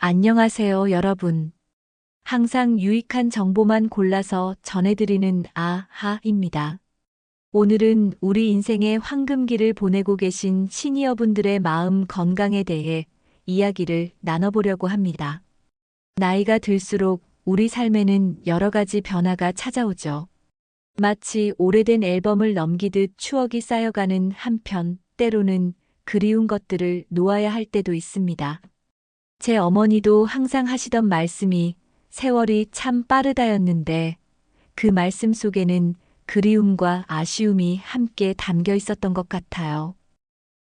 안녕하세요, 여러분. 항상 유익한 정보만 골라서 전해드리는 아하입니다. 오늘은 우리 인생의 황금기를 보내고 계신 시니어분들의 마음 건강에 대해 이야기를 나눠보려고 합니다. 나이가 들수록 우리 삶에는 여러 가지 변화가 찾아오죠. 마치 오래된 앨범을 넘기듯 추억이 쌓여가는 한편, 때로는 그리운 것들을 놓아야 할 때도 있습니다. 제 어머니도 항상 하시던 말씀이 세월이 참 빠르다였는데 그 말씀 속에는 그리움과 아쉬움이 함께 담겨 있었던 것 같아요.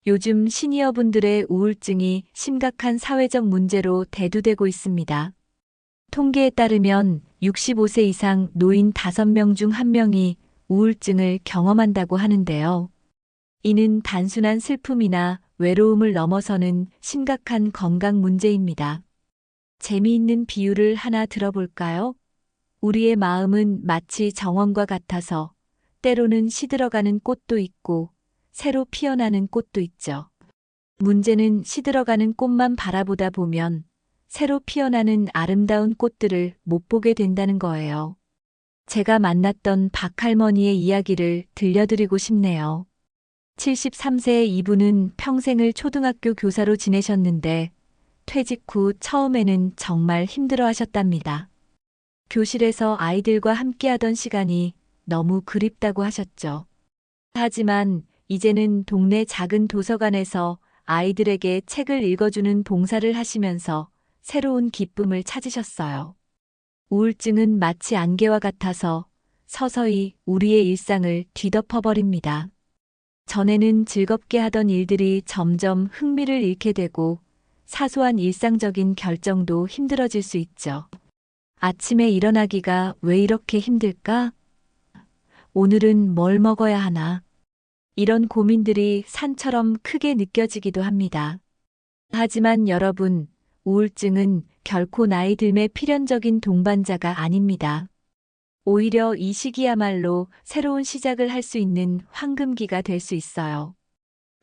요즘 시니어분들의 우울증이 심각한 사회적 문제로 대두되고 있습니다. 통계에 따르면 65세 이상 노인 5명 중 1명이 우울증을 경험한다고 하는데요. 이는 단순한 슬픔이나 외로움을 넘어서는 심각한 건강 문제입니다. 재미있는 비유를 하나 들어볼까요? 우리의 마음은 마치 정원과 같아서 때로는 시들어가는 꽃도 있고 새로 피어나는 꽃도 있죠. 문제는 시들어가는 꽃만 바라보다 보면 새로 피어나는 아름다운 꽃들을 못 보게 된다는 거예요. 제가 만났던 박할머니의 이야기를 들려드리고 싶네요. 73세의 이분은 평생을 초등학교 교사로 지내셨는데 퇴직 후 처음에는 정말 힘들어 하셨답니다. 교실에서 아이들과 함께하던 시간이 너무 그립다고 하셨죠. 하지만 이제는 동네 작은 도서관에서 아이들에게 책을 읽어주는 봉사를 하시면서 새로운 기쁨을 찾으셨어요. 우울증은 마치 안개와 같아서 서서히 우리의 일상을 뒤덮어버립니다. 전에는 즐겁게 하던 일들이 점점 흥미를 잃게 되고 사소한 일상적인 결정도 힘들어질 수 있죠. 아침에 일어나기가 왜 이렇게 힘들까? 오늘은 뭘 먹어야 하나? 이런 고민들이 산처럼 크게 느껴지기도 합니다. 하지만 여러분, 우울증은 결코 나이 들매 필연적인 동반자가 아닙니다. 오히려 이 시기야말로 새로운 시작을 할 수 있는 황금기가 될 수 있어요.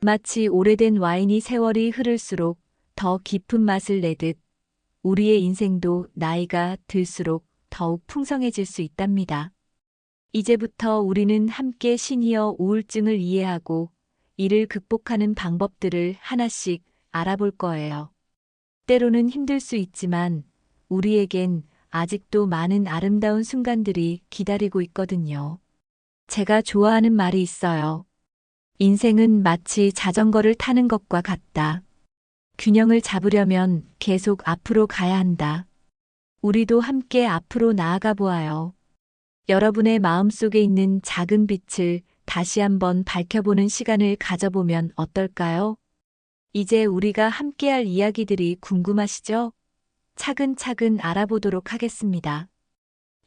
마치 오래된 와인이 세월이 흐를수록 더 깊은 맛을 내듯 우리의 인생도 나이가 들수록 더욱 풍성해질 수 있답니다. 이제부터 우리는 함께 시니어 우울증을 이해하고 이를 극복하는 방법들을 하나씩 알아볼 거예요. 때로는 힘들 수 있지만 우리에겐 아직도 많은 아름다운 순간들이 기다리고 있거든요. 제가 좋아하는 말이 있어요. 인생은 마치 자전거를 타는 것과 같다. 균형을 잡으려면 계속 앞으로 가야 한다. 우리도 함께 앞으로 나아가 보아요. 여러분의 마음속에 있는 작은 빛을 다시 한번 밝혀보는 시간을 가져보면 어떨까요? 이제 우리가 함께할 이야기들이 궁금하시죠? 차근차근 알아보도록 하겠습니다.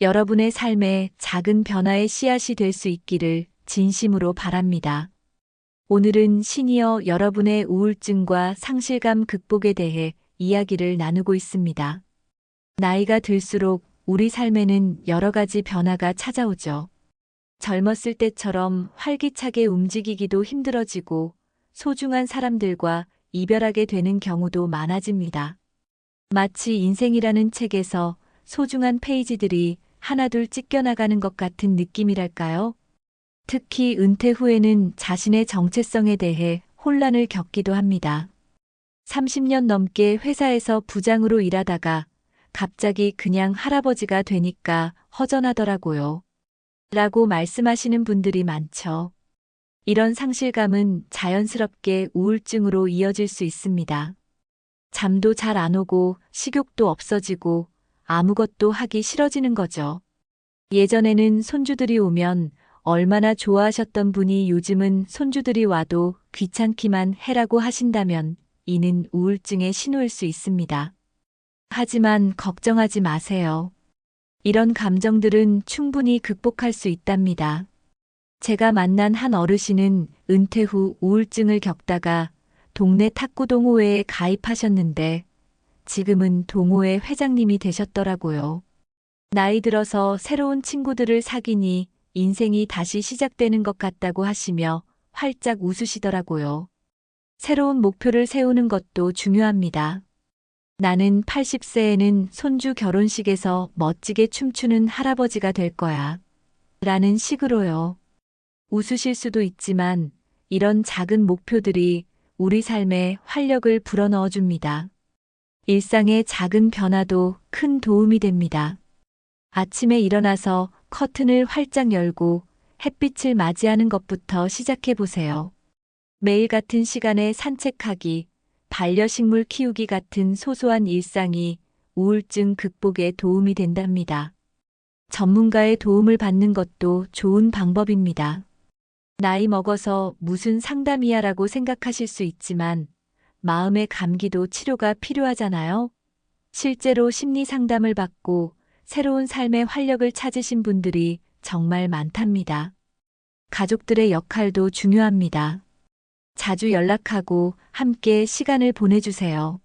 여러분의 삶에 작은 변화의 씨앗이 될 수 있기를 진심으로 바랍니다. 오늘은 시니어 여러분의 우울증과 상실감 극복에 대해 이야기를 나누고 있습니다. 나이가 들수록 우리 삶에는 여러 가지 변화가 찾아오죠. 젊었을 때처럼 활기차게 움직이기도 힘들어지고 소중한 사람들과 이별하게 되는 경우도 많아집니다. 마치 인생이라는 책에서 소중한 페이지들이 하나둘 찢겨나가는 것 같은 느낌이랄까요? 특히 은퇴 후에는 자신의 정체성에 대해 혼란을 겪기도 합니다. 30년 넘게 회사에서 부장으로 일하다가 갑자기 그냥 할아버지가 되니까 허전하더라고요. 라고 말씀하시는 분들이 많죠. 이런 상실감은 자연스럽게 우울증으로 이어질 수 있습니다. 잠도 잘 안 오고 식욕도 없어지고 아무것도 하기 싫어지는 거죠. 예전에는 손주들이 오면 얼마나 좋아하셨던 분이 요즘은 손주들이 와도 귀찮기만 해라고 하신다면 이는 우울증의 신호일 수 있습니다. 하지만 걱정하지 마세요. 이런 감정들은 충분히 극복할 수 있답니다. 제가 만난 한 어르신은 은퇴 후 우울증을 겪다가 동네 탁구 동호회에 가입하셨는데 지금은 동호회 회장님이 되셨더라고요. 나이 들어서 새로운 친구들을 사귀니 인생이 다시 시작되는 것 같다고 하시며 활짝 웃으시더라고요. 새로운 목표를 세우는 것도 중요합니다. 나는 80세에는 손주 결혼식에서 멋지게 춤추는 할아버지가 될 거야. 라는 식으로요. 웃으실 수도 있지만 이런 작은 목표들이 우리 삶에 활력을 불어넣어 줍니다. 일상의 작은 변화도 큰 도움이 됩니다. 아침에 일어나서 커튼을 활짝 열고 햇빛을 맞이하는 것부터 시작해 보세요. 매일 같은 시간에 산책하기, 반려식물 키우기 같은 소소한 일상이 우울증 극복에 도움이 된답니다. 전문가의 도움을 받는 것도 좋은 방법입니다. 나이 먹어서 무슨 상담이야 라고 생각하실 수 있지만 마음의 감기도 치료가 필요하잖아요. 실제로 심리 상담을 받고 새로운 삶의 활력을 찾으신 분들이 정말 많답니다. 가족들의 역할도 중요합니다. 자주 연락하고 함께 시간을 보내주세요.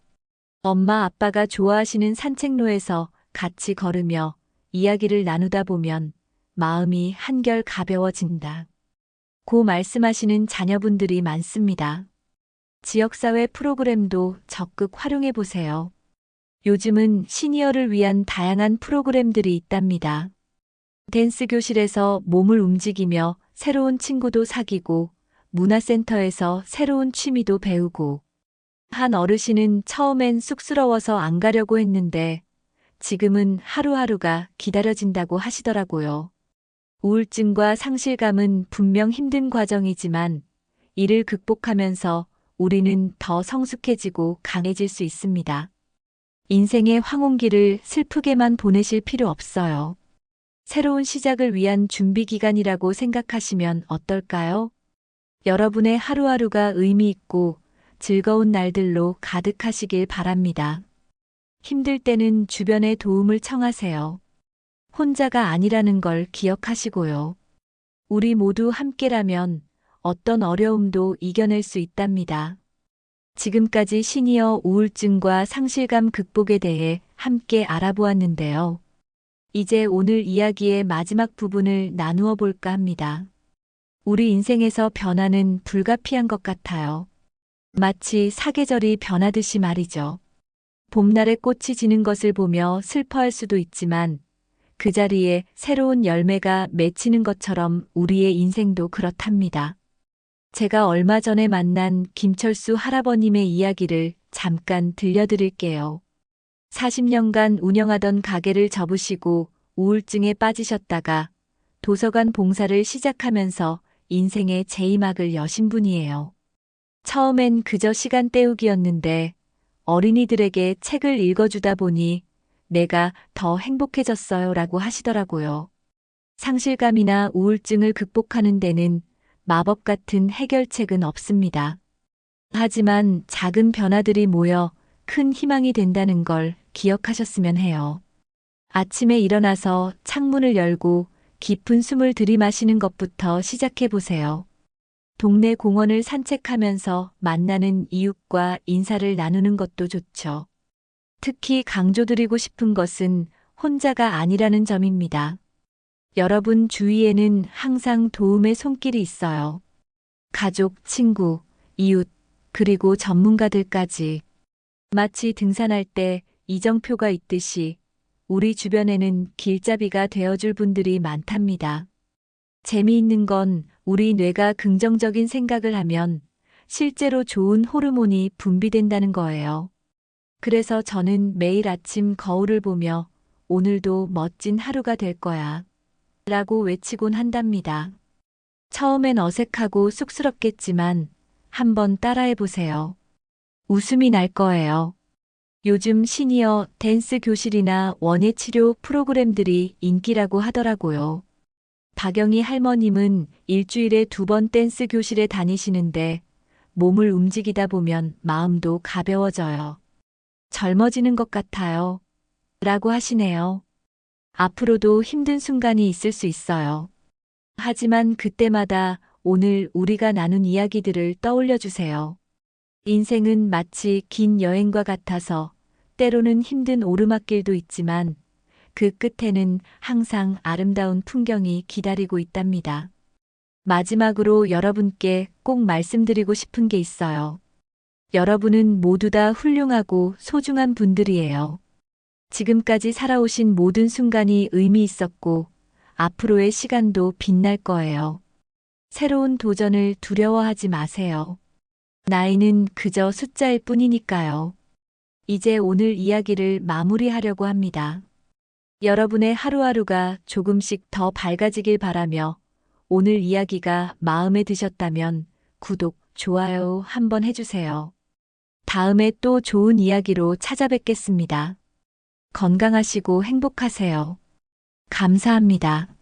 엄마 아빠가 좋아하시는 산책로에서 같이 걸으며 이야기를 나누다 보면 마음이 한결 가벼워진다. 고 말씀하시는 자녀분들이 많습니다. 지역사회 프로그램도 적극 활용해 보세요. 요즘은 시니어를 위한 다양한 프로그램들이 있답니다. 댄스 교실에서 몸을 움직이며 새로운 친구도 사귀고 문화센터에서 새로운 취미도 배우고 한 어르신은 처음엔 쑥스러워서 안 가려고 했는데 지금은 하루하루가 기다려진다고 하시더라고요. 우울증과 상실감은 분명 힘든 과정이지만 이를 극복하면서 우리는 더 성숙해지고 강해질 수 있습니다. 인생의 황혼기를 슬프게만 보내실 필요 없어요. 새로운 시작을 위한 준비 기간이라고 생각하시면 어떨까요? 여러분의 하루하루가 의미 있고 즐거운 날들로 가득하시길 바랍니다. 힘들 때는 주변의 도움을 청하세요. 혼자가 아니라는 걸 기억하시고요. 우리 모두 함께라면 어떤 어려움도 이겨낼 수 있답니다. 지금까지 시니어 우울증과 상실감 극복에 대해 함께 알아보았는데요. 이제 오늘 이야기의 마지막 부분을 나누어 볼까 합니다. 우리 인생에서 변화는 불가피한 것 같아요. 마치 사계절이 변하듯이 말이죠. 봄날에 꽃이 지는 것을 보며 슬퍼할 수도 있지만 그 자리에 새로운 열매가 맺히는 것처럼 우리의 인생도 그렇답니다. 제가 얼마 전에 만난 김철수 할아버님의 이야기를 잠깐 들려드릴게요. 40년간 운영하던 가게를 접으시고 우울증에 빠지셨다가 도서관 봉사를 시작하면서 인생의 제2막을 여신 분이에요. 처음엔 그저 시간 때우기였는데 어린이들에게 책을 읽어주다 보니 내가 더 행복해졌어요 라고 하시더라고요. 상실감이나 우울증을 극복하는 데는 마법 같은 해결책은 없습니다. 하지만 작은 변화들이 모여 큰 희망이 된다는 걸 기억하셨으면 해요. 아침에 일어나서 창문을 열고 깊은 숨을 들이마시는 것부터 시작해 보세요. 동네 공원을 산책하면서 만나는 이웃과 인사를 나누는 것도 좋죠. 특히 강조드리고 싶은 것은 혼자가 아니라는 점입니다. 여러분 주위에는 항상 도움의 손길이 있어요. 가족, 친구, 이웃, 그리고 전문가들까지. 마치 등산할 때 이정표가 있듯이 우리 주변에는 길잡이가 되어줄 분들이 많답니다. 재미있는 건 우리 뇌가 긍정적인 생각을 하면 실제로 좋은 호르몬이 분비된다는 거예요. 그래서 저는 매일 아침 거울을 보며 오늘도 멋진 하루가 될 거야 라고 외치곤 한답니다. 처음엔 어색하고 쑥스럽겠지만 한번 따라해 보세요. 웃음이 날 거예요. 요즘 시니어 댄스 교실이나 원예치료 프로그램들이 인기라고 하더라고요. 박영희 할머님은 일주일에 2번 댄스 교실에 다니시는데 몸을 움직이다 보면 마음도 가벼워져요. 젊어지는 것 같아요. 라고 하시네요. 앞으로도 힘든 순간이 있을 수 있어요. 하지만 그때마다 오늘 우리가 나눈 이야기들을 떠올려 주세요. 인생은 마치 긴 여행과 같아서 때로는 힘든 오르막길도 있지만 그 끝에는 항상 아름다운 풍경이 기다리고 있답니다. 마지막으로 여러분께 꼭 말씀드리고 싶은 게 있어요. 여러분은 모두 다 훌륭하고 소중한 분들이에요. 지금까지 살아오신 모든 순간이 의미 있었고, 앞으로의 시간도 빛날 거예요. 새로운 도전을 두려워하지 마세요. 나이는 그저 숫자일 뿐이니까요. 이제 오늘 이야기를 마무리하려고 합니다. 여러분의 하루하루가 조금씩 더 밝아지길 바라며 오늘 이야기가 마음에 드셨다면 구독, 좋아요 한번 해주세요. 다음에 또 좋은 이야기로 찾아뵙겠습니다. 건강하시고 행복하세요. 감사합니다.